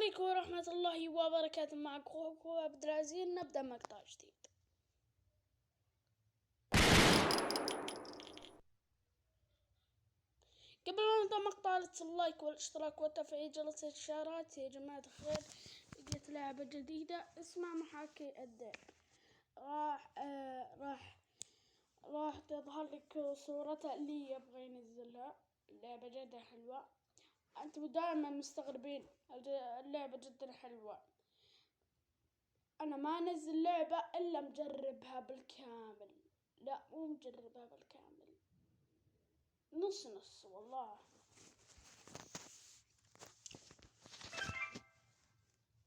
عليكم ورحمة الله وبركاته. معكم أخوكم عبد العزيز. نبدأ مقطع جديد. قبل ما نبدأ مقطع لا تنسوا اللايك والاشتراك وتفعيل جرس الإشعارات. يا جماعة الخير، لقيت لعبة جديدة اسمها محاكي الدير. راح تظهر لك صورتها اللي يبغى ينزلها. اللعبة جدا حلوة، أنتم دائما مستغربين، اللعبة جدا حلوة. أنا ما أنزل لعبة إلا مجربها بالكامل، لا مو مجربها بالكامل، نص نص والله.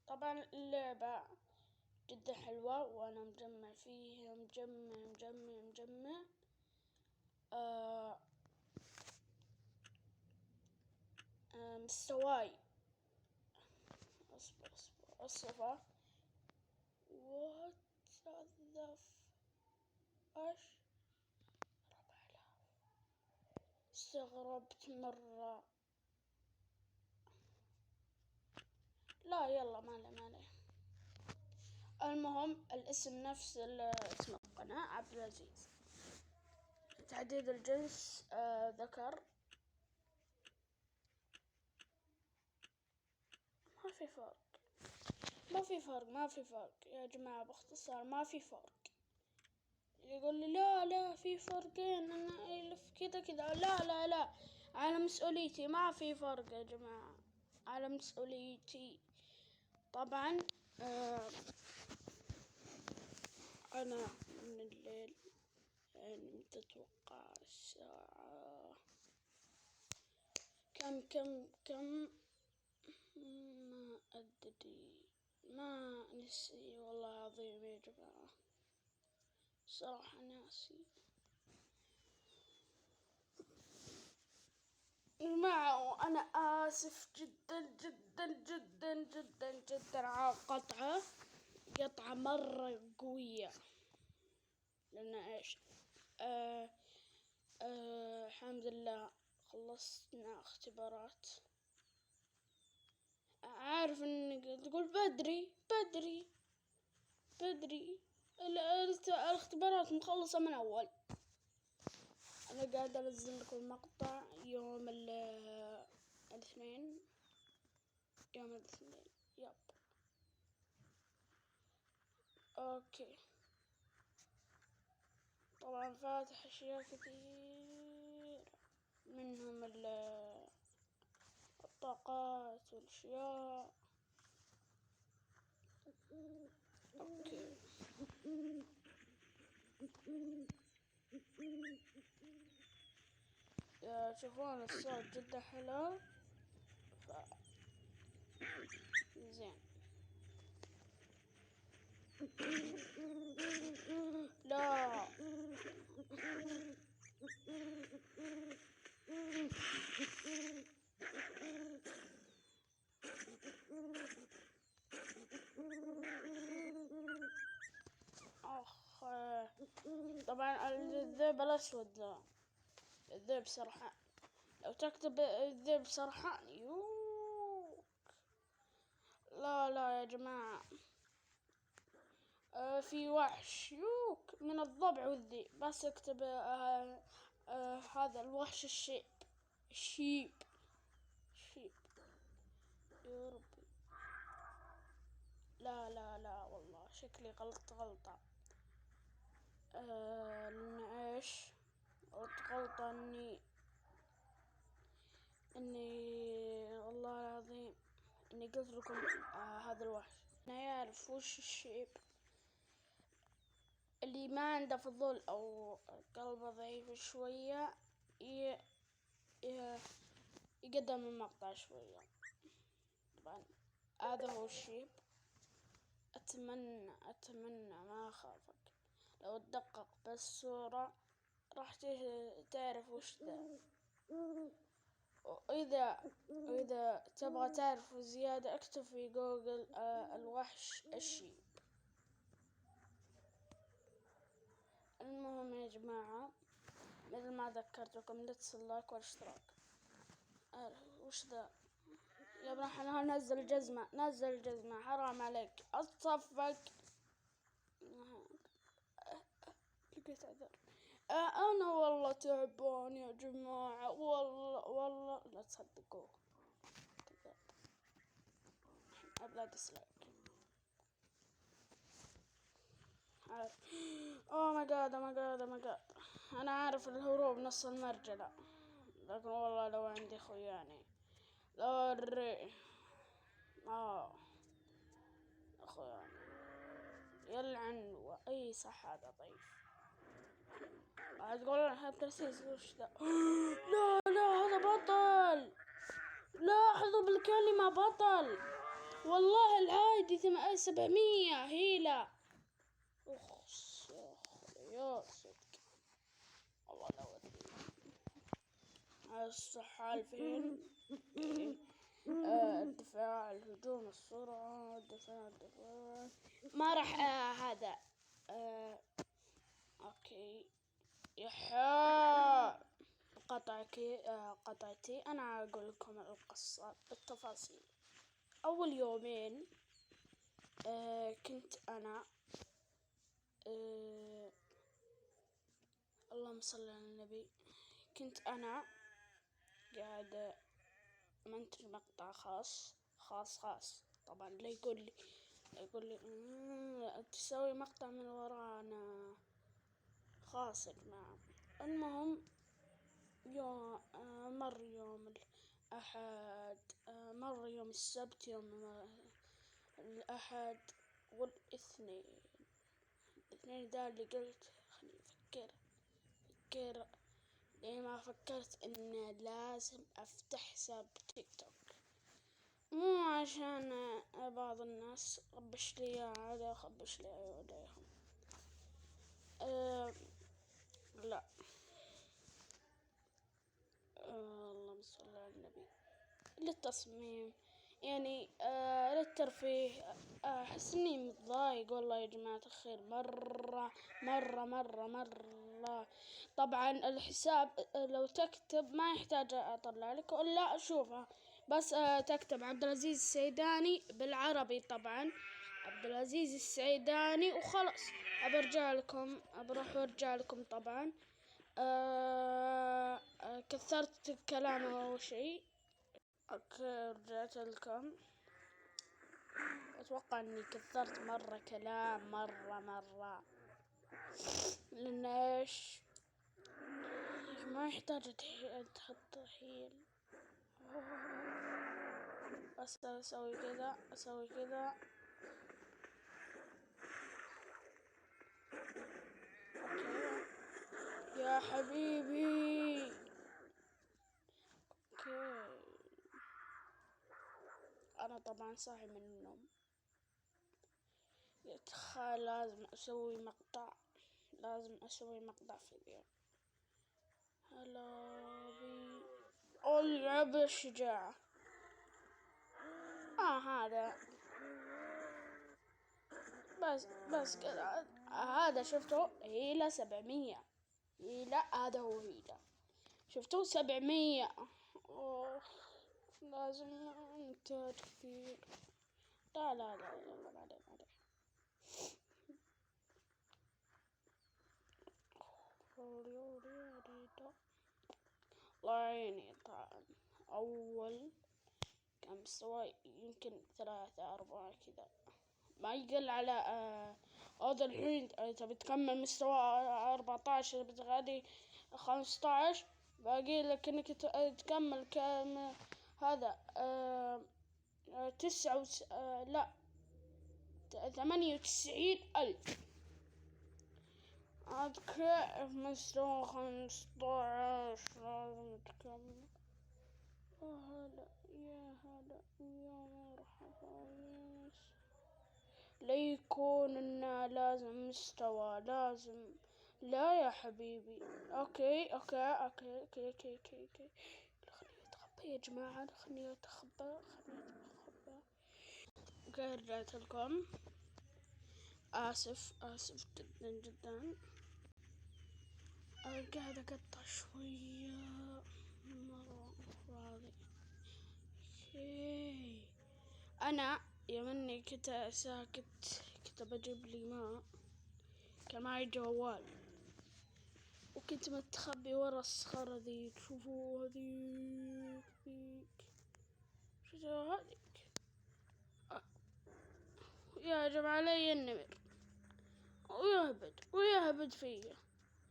طبعا اللعبة جدا حلوة وأنا مجمع فيها مجمع مستواي. اصبر الصفة وات ايش 4000. استغربت مرة. لا يلا ماله. المهم الاسم نفس اسم القناة عبد العزيز. تعديد الجنس ذكر. ما في فرق يا جماعة، باختصار ما في فرق. يقول لي لا في فرقين، انا الف كذا. لا على مسؤوليتي، ما في فرق يا جماعة، على مسؤوليتي. طبعا انا من الليل، يعني تتوقع الساعة كم ما أدري، ما نسي والله العظيم يا جماعة، صراحة ناسي جماعة. وأنا آسف جدا على قطعة مرة قوية، لأن إيش الحمد لله خلصنا اختبارات. عارف انك تقول بدري الاختبارات مخلصة من اول. انا قاعدة انزل لكم مقطع يوم الاثنين يب. اوكي، طبعا فاتح اشياء كثير، منهم الطاقات والاشياء. اوكي تشوفون الصوت جدا حلو، زين. لا اخ، طبعا الذئب الاسود، لا الذئب سرحان. لو تكتب الذئب سرحان يوك. لا يا جماعة، في وحش يوك من الضبع والذئب، بس اكتب هذا الوحش الشيب يا ربي. لا والله شكلي غلطة. لأن ايش غلطة اني والله العظيم اني قلت لكم هذا الوحش. انا يعرف وش الشيب اللي ما عنده فضول او قلبه ضعيف شوية، يقدم المقطع شوية. طبعا هذا هو الشيب. اتمنى ما اخافك، لو تدقق بالصورة راح تعرف وش ذا. وإذا تبغى تعرف زيادة اكتب في جوجل الوحش الشيب. المهم يا جماعة، مثل ما ذكرتكم لا تنسوا اللايك والاشتراك. وش ذا راح انا نزل الجزمة، نزل الجزمة، حرام عليك اتصفق. لقيت عذر. انا والله تعبان يا جماعة، والله لا تصدقوا. ابلا ديسلايك. عارف. اوه ماي جاد، اوه ماي جاد، اوه ماي جاد. انا عارف الهروب نص المرجلة، لكن والله لو عندي خوياني لو أوري. خوياني يلعن واي صح هذا ضيف. تقول انا برسيس وش ذا؟ لا لا هذا بطل، لاحظوا بالكلمة بطل. والله العادي 700 هيلة. اخ يا صدق والله لا ودي. الصحة الفين. الدفاع، الهجوم، السرعة، الدفاع ما راح هذا اوكي. يحا قطعتي انا اقول لكم القصة بالتفاصيل. اول يومين كنت انا اللهم صل على النبي. كنت انا قاعدة منتج مقطع خاص طبعا. لا يقول لي تسوي مقطع من ورانا خاص يا جماعة. المهم يوم مر يوم الأحد، مر يوم السبت، يوم الأحد والاثنين. الاثنين ده اللي قلت خليني أفكر ليه ما فكرت إن لازم أفتح حساب تيك توك. مو عشان بعض الناس خبش لي هذا خبش لي عليهم. لا اللهم صل على النبي. للتصميم يعني للترفيه. أحس إني متضايق والله يا جماعة الخير، مرة. طبعا الحساب لو تكتب ما يحتاج أطلع لك ولا أشوفها، بس تكتب عبد العزيز السيداني بالعربي طبعا، عبد العزيز السيداني وخلاص. بروح وارجع لكم طبعا. كثرت الكلام أول شيء. اوكي رجعت لكم. اتوقع اني كثرت مرة كلام مرة لان ايش ما يحتاج تحط حيل. بس اسوي كذا اوكي يا حبيبي. اوكي انا طبعا صاحي من النوم. لازم اسوي مقطع فيديو. هلا بي العب الشجاعة. هذا بس كذا. هذا شفتوا هيلة 700 هيلة. هذا هو هيلة شفتوا 700. لازم إنتاج كثير. لا بعدين الله يعيني. طبعا أول كم مستوى يمكن 3 4 كذا، ما يقل على هذا. الحين تبي تكمل مستوى 14، بتغادي 15، باقي لك انك تكمل كم هذا 9 لا 98,000. كيف مستوى 15 لازم تكمل. يا هلا يا مرحبا يس. لا يكون إنه لازم مستوى لازم. لا يا حبيبي. اوكي خليني اتخبى يا جماعة، خليني اتخبى. اوكي رجعت لكم. اسف جدا. قاعد اقطع شوية مرة راضي. اوكي. انا يوم اني كنت ساكت كنت بجيب لي ماء، كان معي جوال وكنت متخبي ورا الصخرة ذي. تشوفوا هذيك شفتوا هذيك؟ يهجم علي النمر ويهبد فيا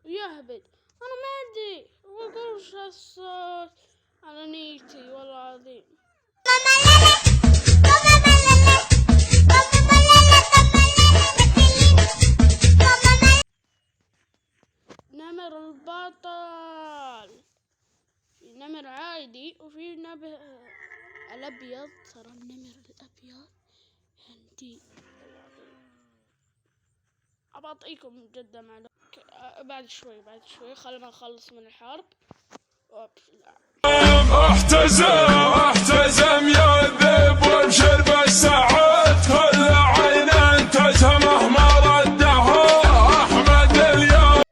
ويهبد. انا ما ادري واقول وش هالصوت على نيتي والله العظيم. نمر البطل. في نمر عادي وفي نمر الابيض. ترى النمر الابيض عندي أبعطيكم جدا معلومة بعد شوي خلينا نخلص من الحرب احتزم يا الذئب وابشر بالساعات، كل عين انتزه مهما ردها احمد اليوم.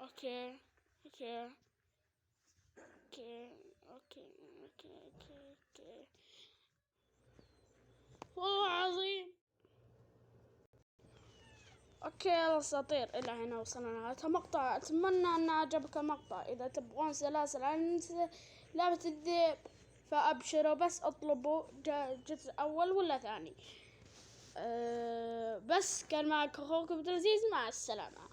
اوكي والله عظيم. اوكي يا اساطير، الى هنا وصلنا لهذا المقطع. اتمنى ان عجبك المقطع. اذا تبغون سلاسل عن لعبة الذئب فابشروا، بس اطلبوا جزء اول ولا ثاني. بس كان معك اخوكم عبد العزيز، مع السلامة.